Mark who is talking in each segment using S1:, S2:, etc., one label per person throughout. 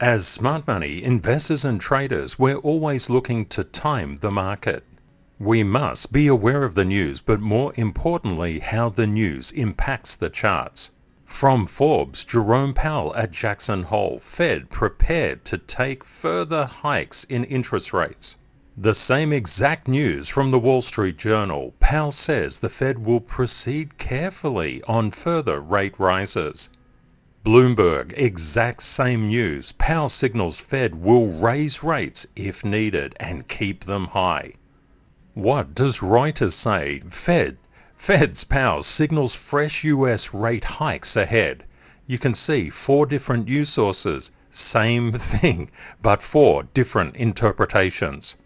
S1: As smart money investors and traders, we're always looking to time the market. We must be aware of the news, but more importantly, how the news impacts the charts. From Forbes, Jerome Powell at Jackson Hole, Fed prepared to take further hikes in interest rates. The same exact news from the Wall Street Journal. Powell says the Fed will proceed carefully on further rate rises. Bloomberg, exact same news. Powell signals Fed will raise rates if needed and keep them high. What does Reuters say? Fed's Powell signals fresh US rate hikes ahead. You can see 4 different news sources, same thing, but 4 different interpretations.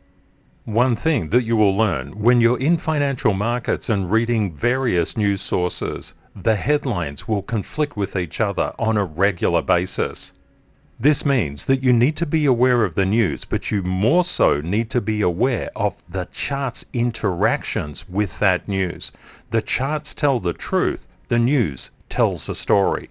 S1: One thing that you will learn when you're in financial markets and reading various news sources, the headlines will conflict with each other on a regular basis. This means that you need to be aware of the news, but you more so need to be aware of the chart's interactions with that news. The charts tell the truth, the news tells a story.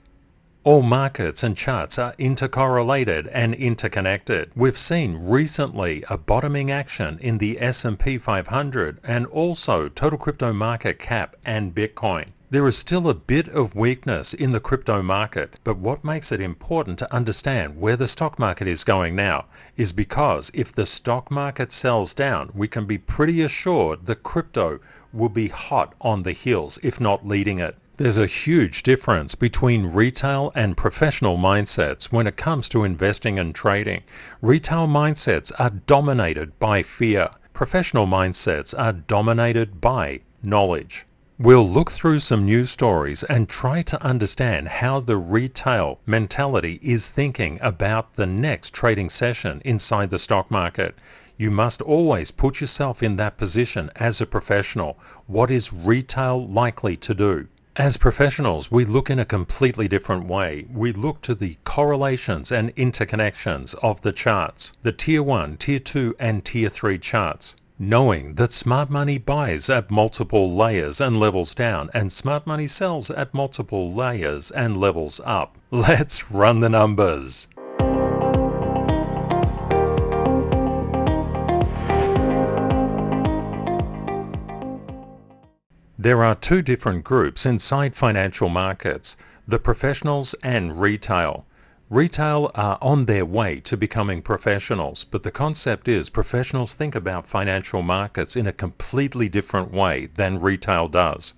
S1: All markets and charts are intercorrelated and interconnected. We've seen recently a bottoming action in the S&P 500 and also total crypto market cap and Bitcoin. There is still a bit of weakness in the crypto market, but what makes it important to understand where the stock market is going now is because if the stock market sells down, we can be pretty assured that crypto will be hot on the heels, if not leading it. There's a huge difference between retail and professional mindsets when it comes to investing and trading. Retail mindsets are dominated by fear. Professional mindsets are dominated by knowledge. We'll look through some news stories and try to understand how the retail mentality is thinking about the next trading session inside the stock market. You must always put yourself in that position as a professional. What is retail likely to do? As professionals, we look in a completely different way. We look to the correlations and interconnections of the charts, the Tier 1, Tier 2, and Tier 3 charts. Knowing that smart money buys at multiple layers and levels down, and smart money sells at multiple layers and levels up. Let's run the numbers. There are 2 different groups inside financial markets, the professionals and retail. Retail are on their way to becoming professionals, but the concept is professionals think about financial markets in a completely different way than retail does.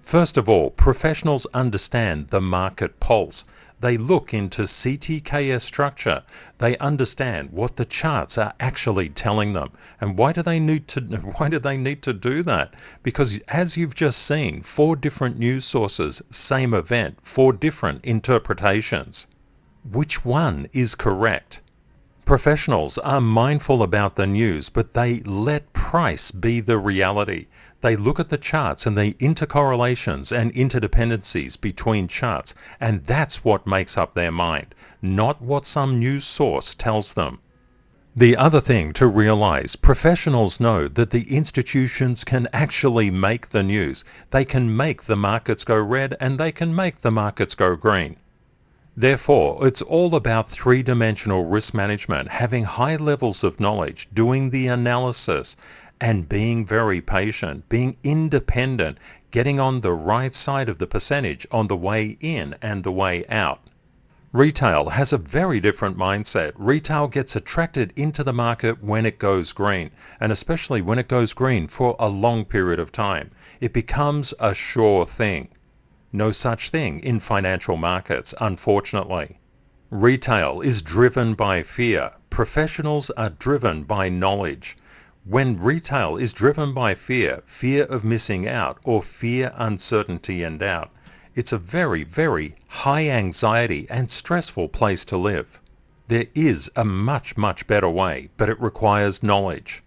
S1: First of all, professionals understand the market pulse. They look into CTKS structure. They understand what the charts are actually telling them. And why do they need to do that? Because as you've just seen, 4 different news sources, same event, 4 different interpretations. Which one is correct? Professionals are mindful about the news, but they let price be the reality. They look at the charts and the intercorrelations and interdependencies between charts, and that's what makes up their mind, not what some news source tells them. The other thing to realize, professionals know that the institutions can actually make the news. They can make the markets go red and they can make the markets go green. Therefore, it's all about 3-dimensional risk management, having high levels of knowledge, doing the analysis, and being very patient, being independent, getting on the right side of the percentage on the way in and the way out. Retail has a very different mindset. Retail gets attracted into the market when it goes green, and especially when it goes green for a long period of time. It becomes a sure thing. No such thing in financial markets, unfortunately. Retail is driven by fear. Professionals are driven by knowledge. When retail is driven by fear, fear of missing out or fear, uncertainty, and doubt, it's a very, very high anxiety and stressful place to live. There is a much, much better way, but it requires knowledge.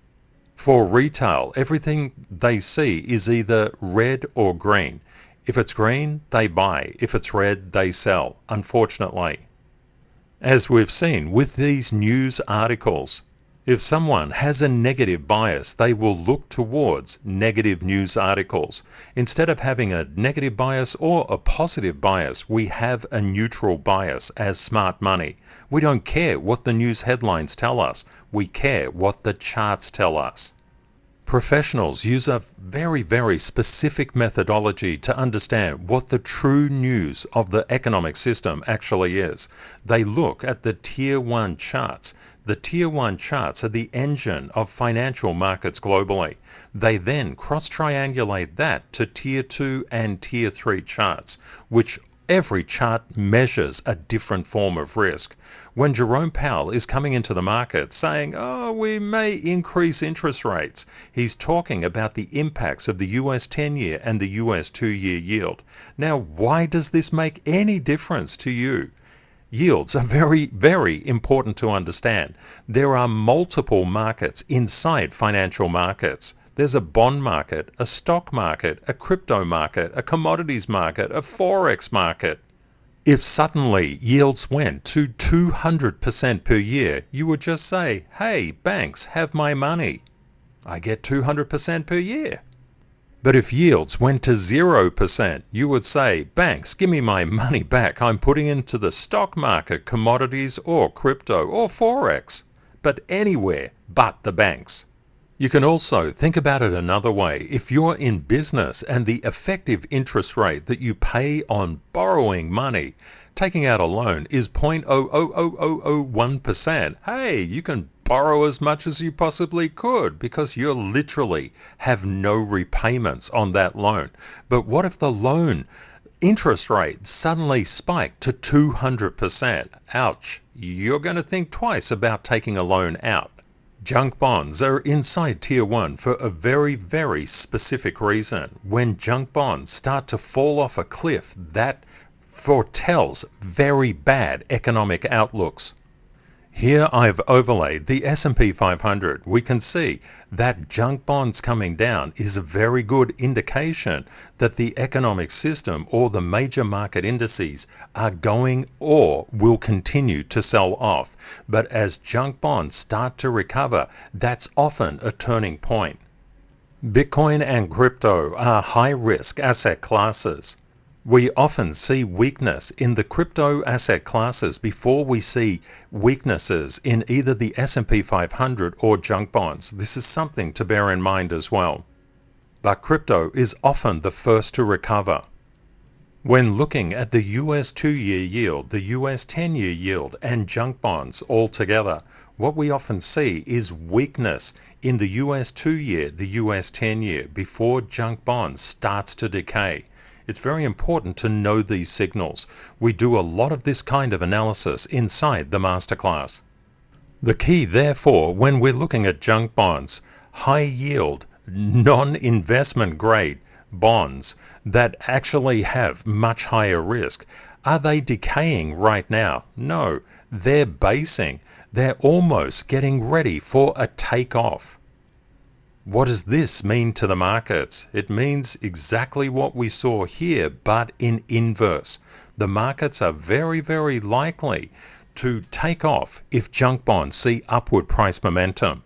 S1: For retail, everything they see is either red or green. If it's green, they buy. If it's red, they sell, unfortunately. As we've seen with these news articles, If someone has a negative bias, they will look towards negative news articles. Instead of having a negative bias or a positive bias, we have a neutral bias as smart money. We don't care what the news headlines tell us. We care what the charts tell us. Professionals use a very specific methodology to understand what the true news of the economic system actually is. They look at the Tier 1 charts. The Tier 1 charts are the engine of financial markets globally. They then cross-triangulate that to Tier 2 and Tier 3 charts, which every chart measures a different form of risk. When Jerome Powell is coming into the market saying, oh, we may increase interest rates, he's talking about the impacts of the US 10-year and the US 2-year yield. Now, why does this make any difference to you? Yields are very important to understand. There are multiple markets inside financial markets. There's a bond market, a stock market, a crypto market, a commodities market, a FOREX market. If suddenly yields went to 200% per year, you would just say, hey, banks, have my money. I get 200% per year. But if yields went to 0%, you would say, banks, give me my money back. I'm putting into the stock market, commodities, or crypto, or FOREX. But anywhere but the banks. You can also think about it another way. If you're in business and the effective interest rate that you pay on borrowing money, taking out a loan, is 0.00001%, hey, you can borrow as much as you possibly could because you literally have no repayments on that loan. But what if the loan interest rate suddenly spiked to 200%? Ouch, you're going to think twice about taking a loan out. Junk bonds are inside Tier 1 for a very specific reason. When junk bonds start to fall off a cliff, that foretells very bad economic outlooks. Here I've overlaid the S&P 500. We can see that junk bonds coming down is a very good indication that the economic system or the major market indices are going or will continue to sell off. But as junk bonds start to recover, that's often a turning point. Bitcoin and crypto are high-risk asset classes. We often see weakness in the crypto asset classes before we see weaknesses in either the S&P 500 or junk bonds. This is something to bear in mind as well. But crypto is often the first to recover. When looking at the US 2-year yield, the US 10-year yield, and junk bonds all together, what we often see is weakness in the US 2-year, the US 10-year, before junk bonds starts to decay. It's very important to know these signals. We do a lot of this kind of analysis inside the masterclass. The key, therefore, when we're looking at junk bonds, high yield, non-investment grade bonds that actually have much higher risk, are they decaying right now? No, they're basing. They're almost getting ready for a takeoff. What does this mean to the markets? It means exactly what we saw here, but in inverse. The markets are very likely to take off if junk bonds see upward price momentum.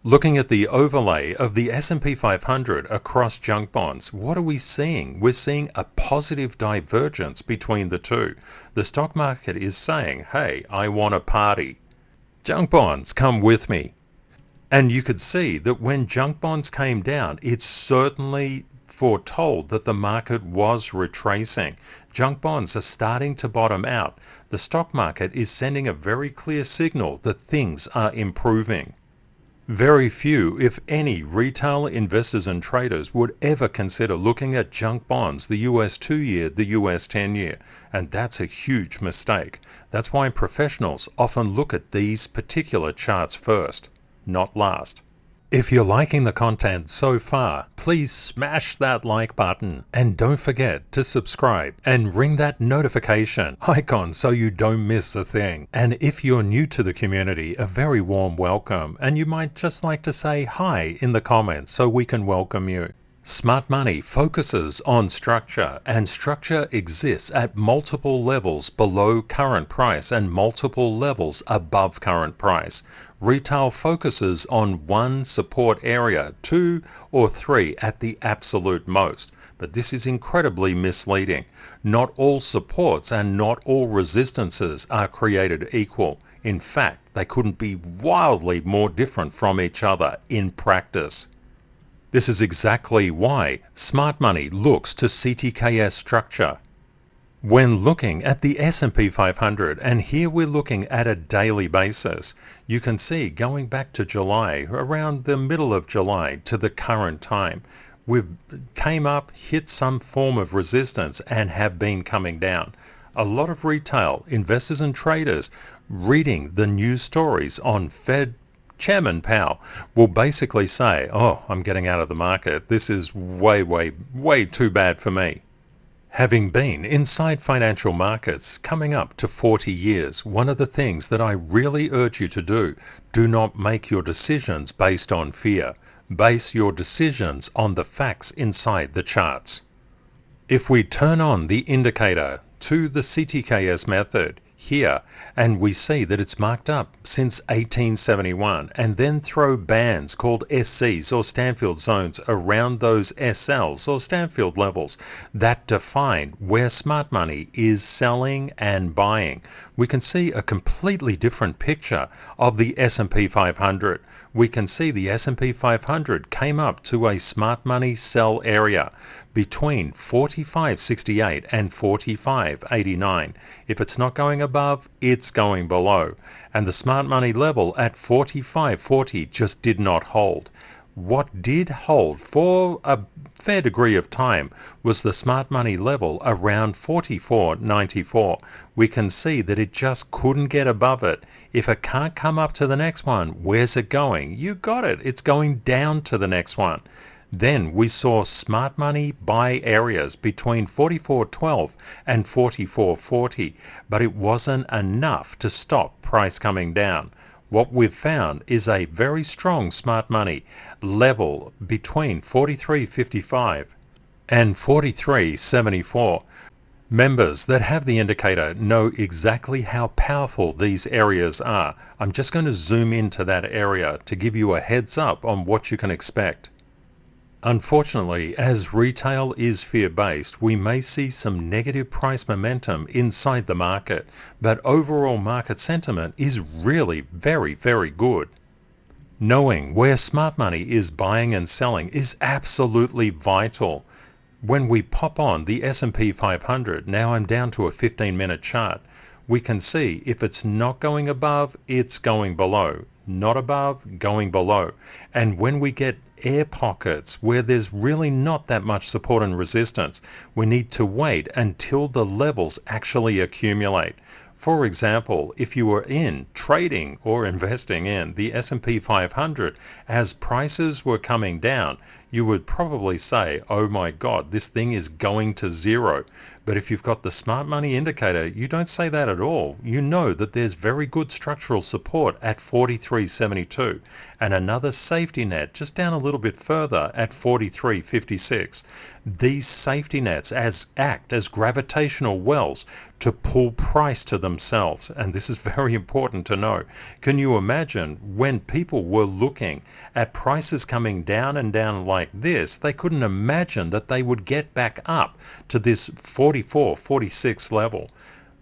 S1: Looking at the overlay of the S&P 500 across junk bonds, what are we seeing? We're seeing a positive divergence between the two. The stock market is saying, hey, I want a party. Junk bonds, come with me. And you could see that when junk bonds came down, it certainly foretold that the market was retracing. Junk bonds are starting to bottom out. The stock market is sending a very clear signal that things are improving. Very few, if any, retail investors and traders would ever consider looking at junk bonds, the US 2-year, the US 10-year, and that's a huge mistake. That's why professionals often look at these particular charts first, not last. If you're liking the content so far, please smash that like button and don't forget to subscribe and ring that notification icon so you don't miss a thing. And if you're new to the community, a very warm welcome, and you might just like to say hi in the comments so we can welcome you. Smart money focuses on structure, and structure exists at multiple levels below current price and multiple levels above current price. Retail focuses on one support area, 2 or 3 at the absolute most. But this is incredibly misleading. Not all supports and not all resistances are created equal. In fact, they couldn't be wildly more different from each other in practice. This is exactly why smart money looks to CTKS structure. When looking at the S&P 500, and here we're looking at a daily basis, you can see going back to July, around the middle of July to the current time, we've came up, hit some form of resistance and have been coming down. A lot of retail investors and traders reading the news stories on Fed Chairman Powell will basically say, oh, I'm getting out of the market. This is way too bad for me. Having been inside financial markets coming up to 40 years, one of the things that I really urge you to do not make your decisions based on fear. Base your decisions on the facts inside the charts. If we turn on the indicator to the CTKS method here, and we see that it's marked up since 1871, and then throw bands called SCs or Stanfield zones around those SLs or Stanfield levels that define where smart money is selling and buying, we can see a completely different picture of the S&P 500. We can see the S&P 500 came up to a smart money sell area between 45.68 and 45.89. If it's not going above, it's going below. And the smart money level at 45.40 just did not hold. What did hold for a fair degree of time was the smart money level around 44.94. We can see that it just couldn't get above it. If it can't come up to the next one, where's it going? You got it. It's going down to the next one. Then we saw smart money buy areas between 44.12 and 44.40, but it wasn't enough to stop price coming down. What we've found is a very strong smart money level between 43.55 and 43.74. Members that have the indicator know exactly how powerful these areas are. I'm just going to zoom into that area to give you a heads up on what you can expect. Unfortunately, as retail is fear-based, we may see some negative price momentum inside the market, but overall market sentiment is really very good. Knowing where smart money is buying and selling is absolutely vital. When we pop on the S&P 500, now I'm down to a 15-minute chart, we can see if it's not going above, it's going below. Not above, going below. And when we get air pockets where there's really not that much support and resistance, we need to wait until the levels actually accumulate. For example, if you were in trading or investing in the S&P 500 as prices were coming down, you would probably say, oh my God, this thing is going to zero. But if you've got the smart money indicator, you don't say that at all. You know that there's very good structural support at 43.72 and another safety net just down a little bit further at 43.56. These safety nets act as gravitational wells to pull price to themselves, and this is very important to know. Can you imagine when people were looking at prices coming down and down like this, they couldn't imagine that they would get back up to this 44, 46 level.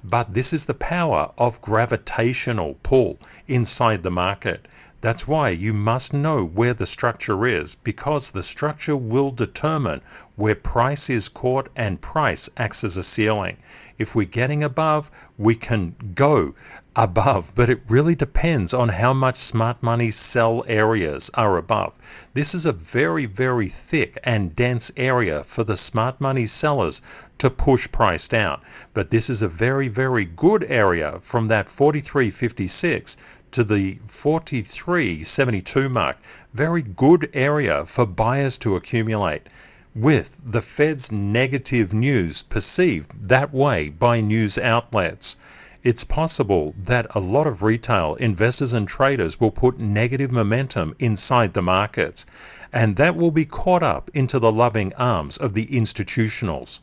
S1: But this is the power of gravitational pull inside the market. That's why you must know where the structure is, because the structure will determine where price is caught and price acts as a ceiling. If we're getting above, we can go above, but it really depends on how much smart money sell areas are above. This is a very thick and dense area for the smart money sellers to push price down. But this is a very good area from that 43.56 to the 43.72 mark. Very good area for buyers to accumulate. With the Fed's negative news perceived that way by news outlets, It's possible that a lot of retail investors and traders will put negative momentum inside the markets, and that will be caught up into the loving arms of the institutionals.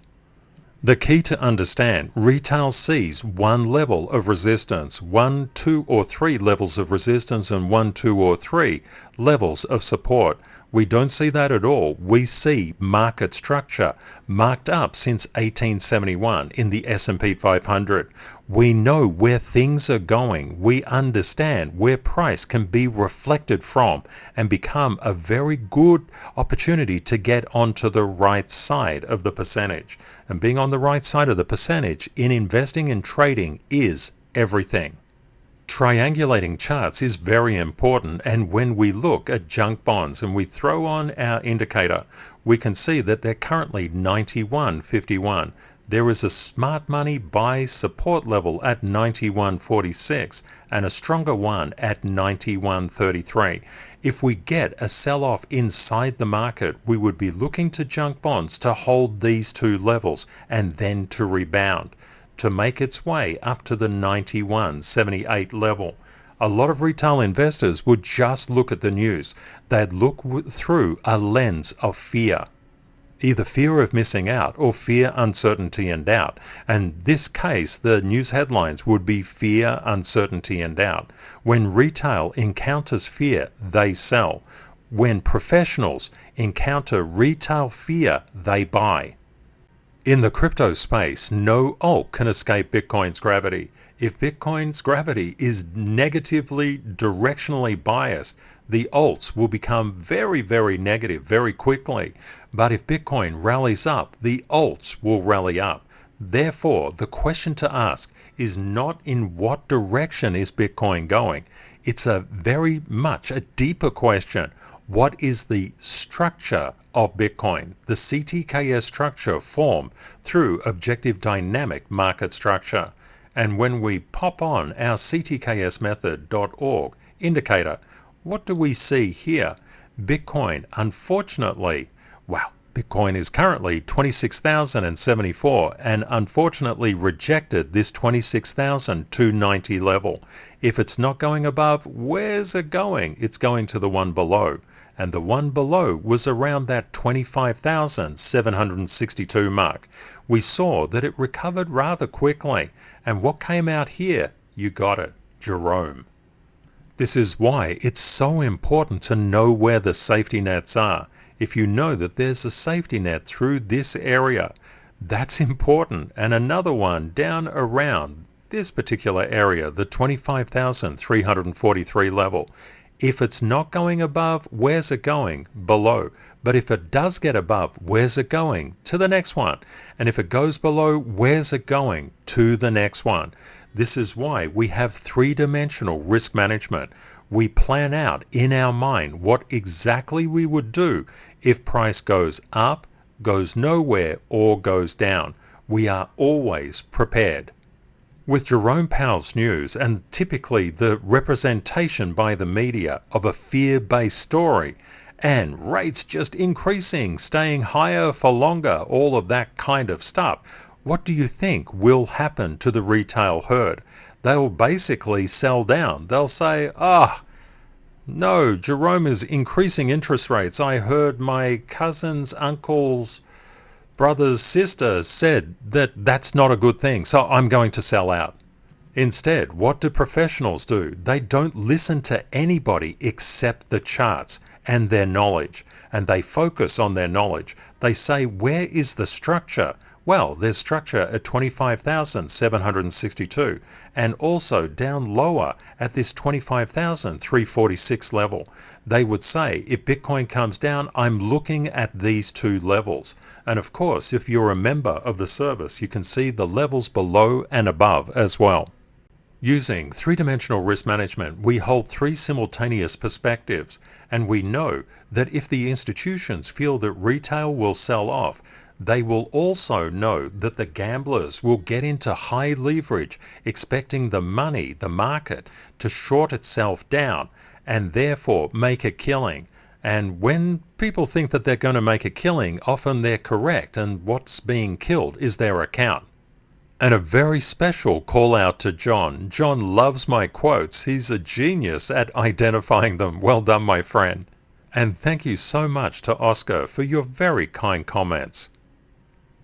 S1: The key to understand, retail sees one level of resistance, 1, 2 or 3 levels of resistance, and 1, 2 or 3 levels of support. We don't see that at all. We see market structure marked up since 1871 in the S&P 500. We know where things are going. We understand where price can be reflected from and become a very good opportunity to get onto the right side of the percentage. And being on the right side of the percentage in investing and trading is everything. Triangulating charts is very important, and when we look at junk bonds and we throw on our indicator, we can see that they're currently 91.51. There is a smart money buy support level at 91.46 and a stronger one at 91.33. If we get a sell-off inside the market, we would be looking to junk bonds to hold these two levels and then to rebound, to make its way up to the 91.78 level. A lot of retail investors would just look at the news. They'd look through a lens of fear, either fear of missing out or fear, uncertainty, and doubt. And this case, the news headlines would be fear, uncertainty, and doubt. When retail encounters fear, they sell. When professionals encounter retail fear, they buy. In the crypto space, no alt can escape Bitcoin's gravity. If Bitcoin's gravity is negatively directionally biased, the alts will become very, very negative very quickly. But if Bitcoin rallies up, the alts will rally up. Therefore, the question to ask is not in what direction is Bitcoin going. It's a very much a deeper question. What is the structure of Bitcoin? The CTKS structure formed through objective dynamic market structure. And when we pop on our ctksmethod.org indicator, what do we see here? Bitcoin, unfortunately, Bitcoin is currently 26,074 and unfortunately rejected this 26,290 level. If it's not going above, where's it going? It's going to the one below. And the one below was around that 25,762 mark. We saw that it recovered rather quickly. And what came out here? You got it, Jerome. This is why it's so important to know where the safety nets are. If you know that there's a safety net through this area, that's important. And another one down around this particular area, the 25,343 level. If it's not going above, where's it going? Below. But if it does get above, where's it going? To the next one. And if it goes below, where's it going? To the next one. This is why we have three-dimensional risk management. We plan out in our mind what exactly we would do if price goes up, goes nowhere, or goes down. We are always prepared. With Jerome Powell's news and typically the representation by the media of a fear-based story and rates just increasing, staying higher for longer, all of that kind of stuff, what do you think will happen to the retail herd? They'll basically sell down. They'll say, no, Jerome is increasing interest rates. I heard my cousin's uncle's brother's sister said that that's not a good thing, so I'm going to sell out. Instead, what do professionals do? They don't listen to anybody except the charts and their knowledge, and they focus on their knowledge. They say, where is the structure? Well, there's structure at 25,762 and also down lower at this 25,346 level. They would say, if Bitcoin comes down, I'm looking at these two levels. And of course, if you're a member of the service, you can see the levels below and above as well. Using three-dimensional risk management, we hold three simultaneous perspectives, and we know that if the institutions feel that retail will sell off, they will also know that the gamblers will get into high leverage, expecting the money, the market, to short itself down and therefore make a killing. And when people think that they're going to make a killing, often they're correct, and what's being killed is their account. And a very special call out to John. John loves my quotes. He's a genius at identifying them. Well done, my friend. And thank you so much to Oscar for your very kind comments.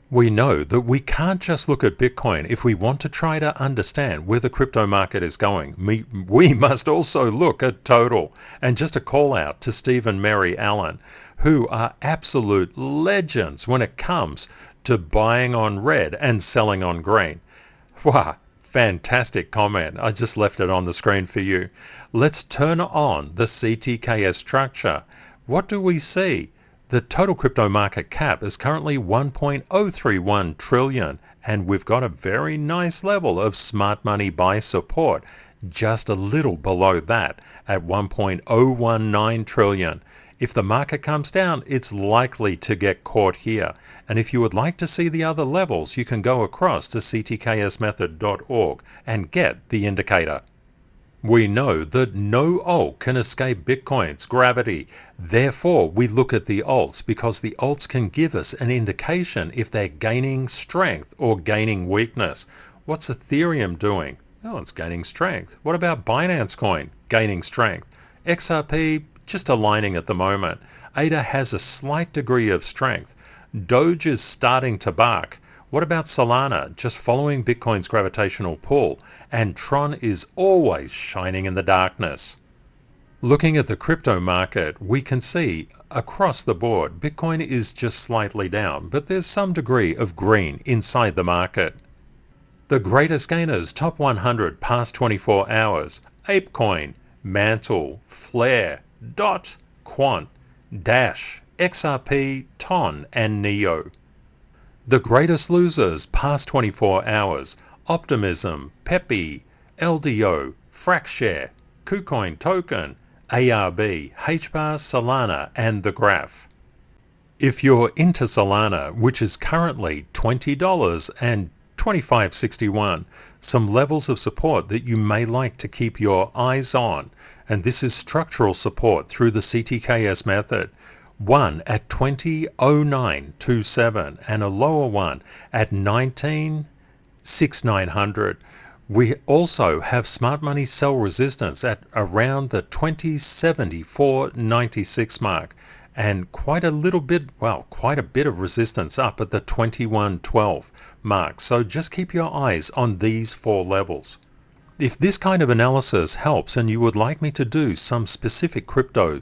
S1: We know that we can't just look at Bitcoin if we want to try to understand where the crypto market is going. We must also look at total. And just a call out to Steve and Mary Allen, who are absolute legends when it comes to buying on red and selling on green. Wow, fantastic comment. I just left it on the screen for you. Let's turn on the CTKS structure. What do we see? The total crypto market cap is currently 1.031 trillion, and we've got a very nice level of smart money buy support just a little below that at 1.019 trillion. If the market comes down, it's likely to get caught here. And if you would like to see the other levels, you can go across to ctksmethod.org and get the indicator. We know that no alt can escape Bitcoin's gravity. Therefore, we look at the alts because the alts can give us an indication if they're gaining strength or gaining weakness. What's Ethereum doing? Oh, it's gaining strength. What about Binance Coin? Gaining strength. XRP, just aligning at the moment. ADA has a slight degree of strength. Doge is starting to bark. What about Solana? Just following Bitcoin's gravitational pull. And Tron is always shining in the darkness. Looking at the crypto market, we can see across the board, Bitcoin is just slightly down, but there's some degree of green inside the market. The greatest gainers, top 100 past 24 hours, ApeCoin, Mantle, Flare, DOT, Quant, Dash, XRP, TON, and NEO. The greatest losers past 24 hours, Optimism, Pepe, LDO, Fracshare, KuCoin Token, ARB, HBAR, Solana, and the Graph. If you're into Solana, which is currently $20 and $25.61, some levels of support that you may like to keep your eyes on, and this is structural support through the CTKS method. One at 20.0927 and a lower one at 19.6900. We also have smart money sell resistance at around the 20.7496 mark, and quite a bit of resistance up at the 21.12 mark. So just keep your eyes on these four levels. If this kind of analysis helps and you would like me to do some specific crypto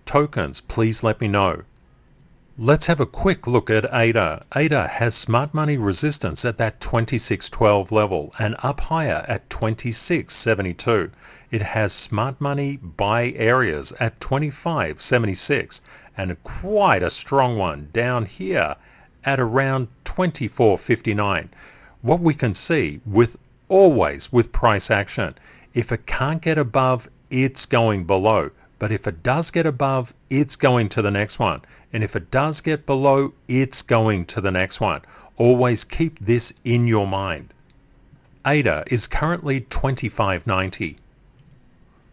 S1: tokens, please let me know. Let's have a quick look at ADA. ADA has smart money resistance at that 26.12 level and up higher at 26.72. It has smart money buy areas at 25.76 and quite a strong one down here at around 24.59. What we can see always with price action, if it can't get above, it's going below. But if it does get above, it's going to the next one. And if it does get below, it's going to the next one. Always keep this in your mind. ADA is currently $25.90.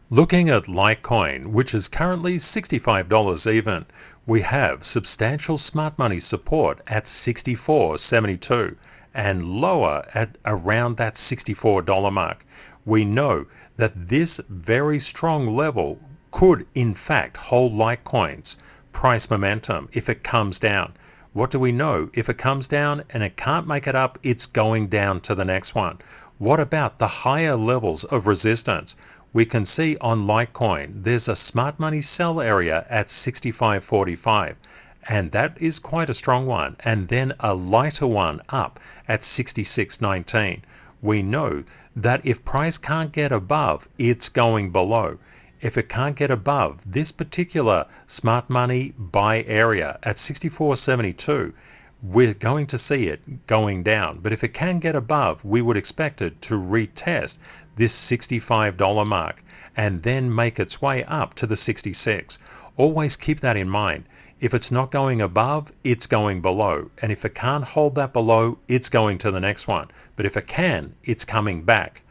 S1: Looking at Litecoin, which is currently $65 even, we have substantial smart money support at $64.72 and lower at around that $64 mark. We know that this very strong level could in fact hold Litecoin's price momentum if it comes down. What do we know? If it comes down and it can't make it up, it's going down to the next one. What about the higher levels of resistance? We can see on Litecoin, there's a smart money sell area at 65.45, and that is quite a strong one, and then a lighter one up at 66.19. We know that if price can't get above, it's going below. If it can't get above this particular smart money buy area at 64.72, we're going to see it going down. But if it can get above, we would expect it to retest this $65 mark and then make its way up to the 66. Always keep that in mind. If it's not going above, it's going below. And if it can't hold that below, it's going to the next one. But if it can, it's coming back.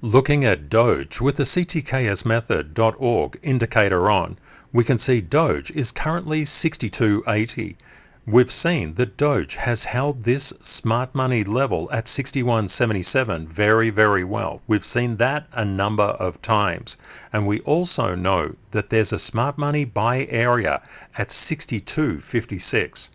S1: Looking at Doge with the CTKSmethod.org indicator on, we can see Doge is currently 62.80. We've seen that Doge has held this smart money level at 61.77 very, very well. We've seen that a number of times. And we also know that there's a smart money buy area at 62.56.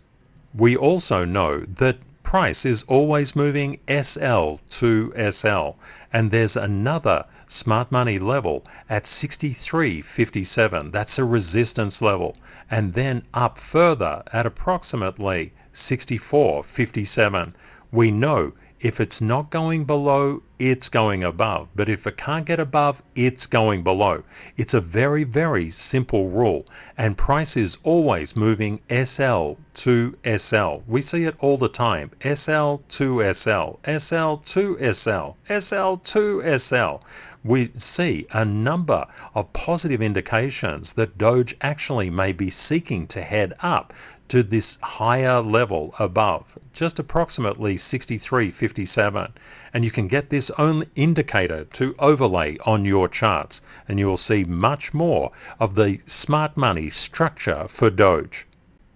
S1: We also know that price is always moving SL to SL, and there's another smart money level at 63.57. That's a resistance level, and then up further at approximately 64.57. We know if it's not going below, it's going above. But if it can't get above, it's going below. It's a very, very simple rule. And price is always moving SL to SL. We see it all the time. SL to SL, SL to SL, SL to SL. We see a number of positive indications that Doge actually may be seeking to head up to this higher level above, just approximately 63.57. And you can get this own indicator to overlay on your charts, and you will see much more of the smart money structure for Doge.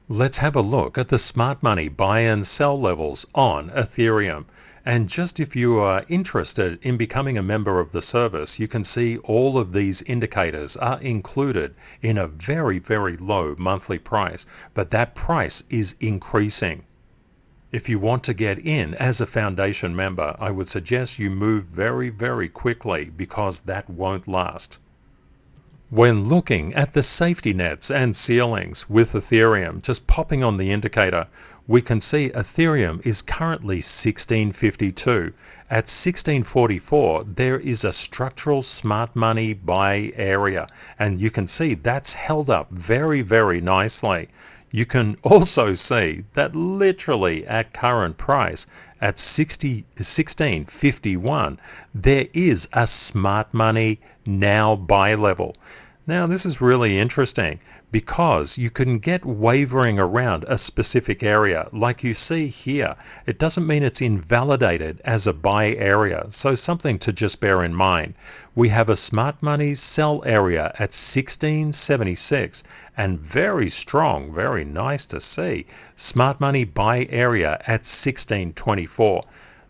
S1: Let's have a look at the smart money buy and sell levels on Ethereum. And just if you are interested in becoming a member of the service, you can see all of these indicators are included in a very, very low monthly price, but that price is increasing. If you want to get in as a foundation member, I would suggest you move very, very quickly because that won't last. When looking at the safety nets and ceilings with Ethereum, just popping on the indicator, we can see Ethereum is currently 1652. At 1644, there is a structural smart money buy area, and you can see that's held up very, very nicely. You can also see that literally at current price, at 1651, there is a smart money now buy level. Now this is really interesting because you can get wavering around a specific area like you see here. It doesn't mean it's invalidated as a buy area, so something to just bear in mind. We have a smart money sell area at 1676 and very strong, very nice to see, smart money buy area at 1624.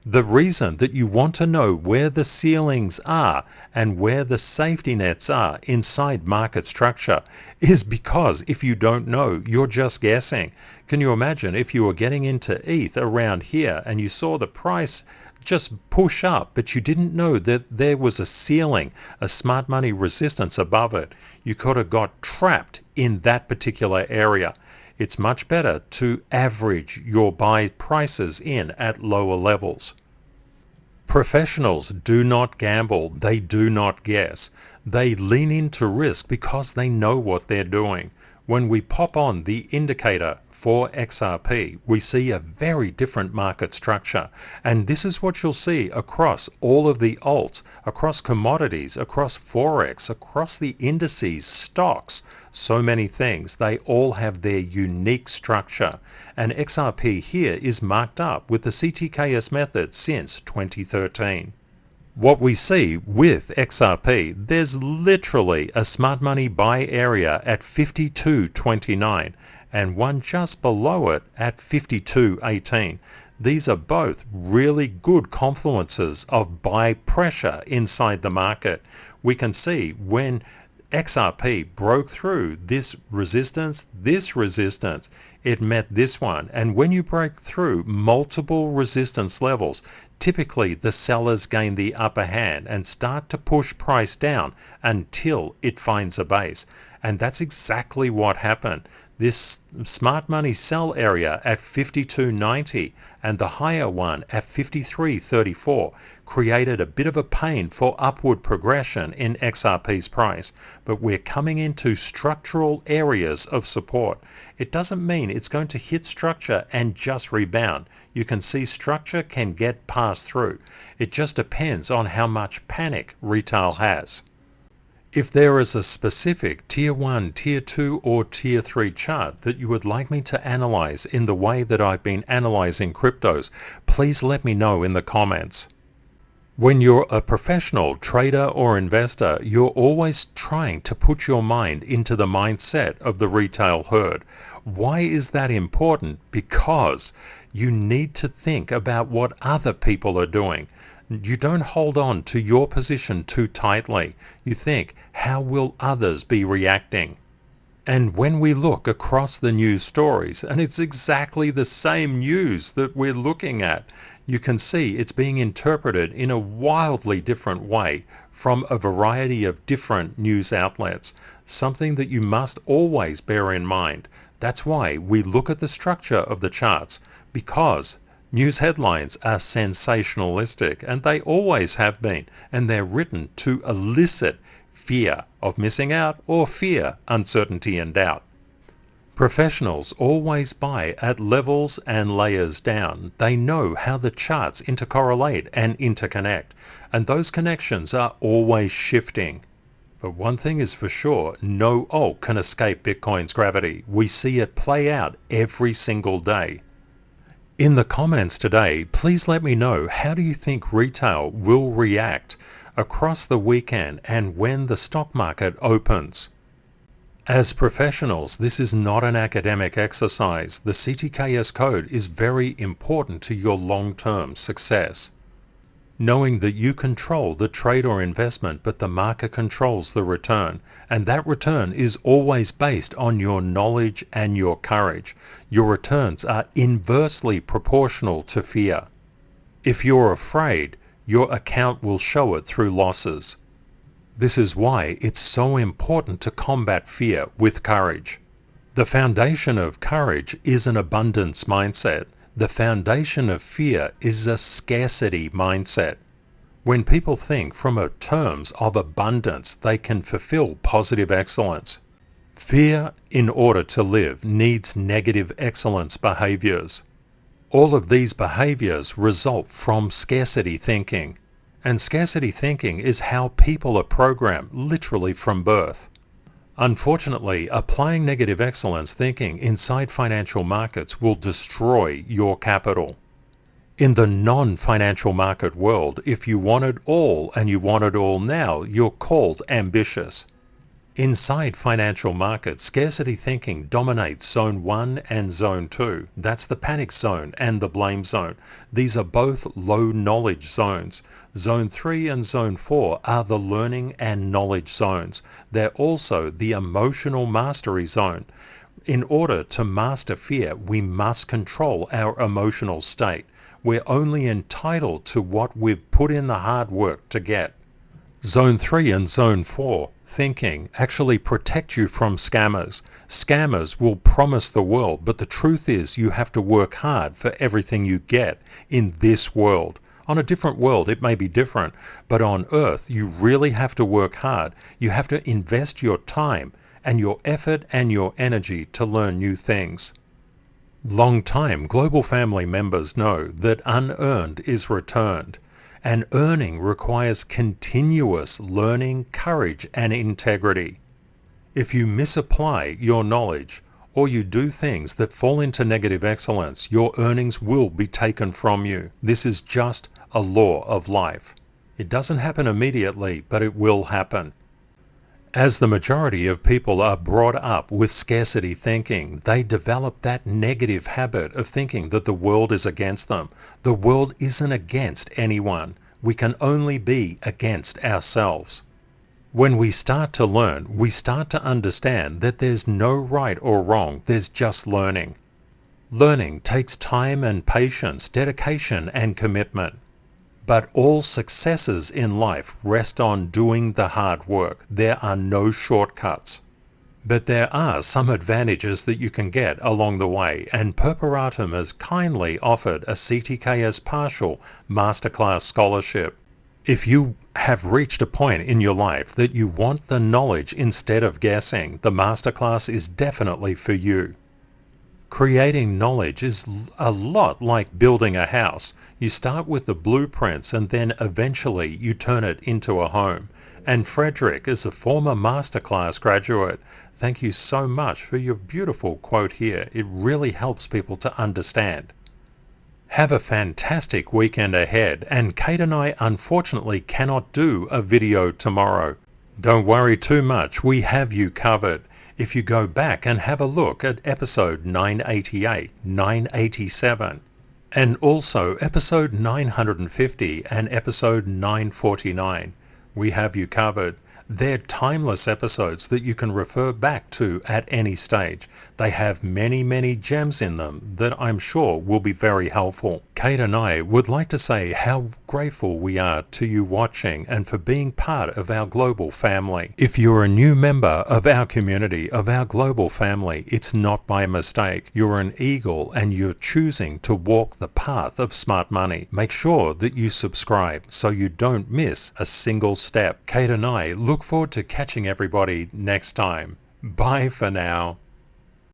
S1: The reason that you want to know where the ceilings are and where the safety nets are inside market structure is because if you don't know, you're just guessing. Can you imagine if you were getting into ETH around here and you saw the price just push up, but you didn't know that there was a ceiling, a smart money resistance above it? You could have got trapped in that particular area. It's much better to average your buy prices in at lower levels. Professionals do not gamble, they do not guess. They lean into risk because they know what they're doing. When we pop on the indicator for XRP, we see a very different market structure. And this is what you'll see across all of the alts, across commodities, across FOREX, across the indices, stocks, so many things. They all have their unique structure. And XRP here is marked up with the CTKS method since 2013. What we see with XRP, there's literally a smart money buy area at 52.29 and one just below it at 52.18. These are both really good confluences of buy pressure inside the market. We can see when XRP broke through this resistance, it met this one. And when you break through multiple resistance levels, typically the sellers gain the upper hand and start to push price down until it finds a base. And that's exactly what happened. This smart money sell area at 52.90 and the higher one at 53.34 created a bit of a pain for upward progression in XRP's price, but we're coming into structural areas of support. It doesn't mean it's going to hit structure and just rebound. You can see structure can get passed through. It just depends on how much panic retail has. If there is a specific Tier 1, Tier 2 or Tier 3 chart that you would like me to analyze in the way that I've been analyzing cryptos, please let me know in the comments. When you're a professional trader or investor, you're always trying to put your mind into the mindset of the retail herd. Why is that important? Because you need to think about what other people are doing. You don't hold on to your position too tightly. You think, how will others be reacting? And when we look across the news stories, and it's exactly the same news that we're looking at, you can see it's being interpreted in a wildly different way from a variety of different news outlets, something that you must always bear in mind. That's why we look at the structure of the charts, because news headlines are sensationalistic, and they always have been, and they're written to elicit fear of missing out or fear, uncertainty and doubt. Professionals always buy at levels and layers down. They know how the charts intercorrelate and interconnect, and those connections are always shifting. But one thing is for sure, no alt can escape Bitcoin's gravity. We see it play out every single day. In the comments today, please let me know, how do you think retail will react across the weekend and when the stock market opens? As professionals, this is not an academic exercise. The CTKS code is very important to your long-term success. Knowing that you control the trade or investment, but the market controls the return, and that return is always based on your knowledge and your courage. Your returns are inversely proportional to fear. If you're afraid, your account will show it through losses. This is why it's so important to combat fear with courage. The foundation of courage is an abundance mindset. The foundation of fear is a scarcity mindset. When people think from a terms of abundance, they can fulfill positive excellence. Fear, in order to live, needs negative excellence behaviors. All of these behaviors result from scarcity thinking. And scarcity thinking is how people are programmed, literally from birth. Unfortunately, applying negative excellence thinking inside financial markets will destroy your capital. In the non-financial market world, if you want it all and you want it all now, you're called ambitious. Inside financial markets, scarcity thinking dominates Zone 1 and Zone 2. That's the panic zone and the blame zone. These are both low knowledge zones. Zone 3 and Zone 4 are the learning and knowledge zones. They're also the emotional mastery zone. In order to master fear, we must control our emotional state. We're only entitled to what we've put in the hard work to get. Zone 3 and Zone 4 thinking actually protect you from scammers. Scammers will promise the world, but the truth is you have to work hard for everything you get in this world. On a different world it may be different, but on Earth you really have to work hard. You have to invest your time and your effort and your energy to learn new things. Long-time Global Family members know that unearned is returned. And earning requires continuous learning, courage, and integrity. If you misapply your knowledge, or you do things that fall into negative excellence, your earnings will be taken from you. This is just a law of life. It doesn't happen immediately, but it will happen. As the majority of people are brought up with scarcity thinking, they develop that negative habit of thinking that the world is against them. The world isn't against anyone. We can only be against ourselves. When we start to learn, we start to understand that there's no right or wrong, there's just learning. Learning takes time and patience, dedication and commitment. But all successes in life rest on doing the hard work. There are no shortcuts. But there are some advantages that you can get along the way, and Perperatum has kindly offered a CTKS partial masterclass scholarship. If you have reached a point in your life that you want the knowledge instead of guessing, the masterclass is definitely for you. Creating knowledge is a lot like building a house. You start with the blueprints and then eventually you turn it into a home. And Frederick is a former masterclass graduate. Thank you so much for your beautiful quote here. It really helps people to understand. Have a fantastic weekend ahead, and Kate and I unfortunately cannot do a video tomorrow. Don't worry too much, we have you covered. If you go back and have a look at episode 988, 987, and also episode 950 and episode 949, we have you covered. They're timeless episodes that you can refer back to at any stage. They have many gems in them that I'm sure will be very helpful. Kate and I would like to say how grateful we are to you watching and for being part of our global family. If you're a new member of our community, of our global family, it's not by mistake. You're an eagle and you're choosing to walk the path of smart money. Make sure that you subscribe so you don't miss a single step. Kate and I look forward to catching everybody next time. Bye for now.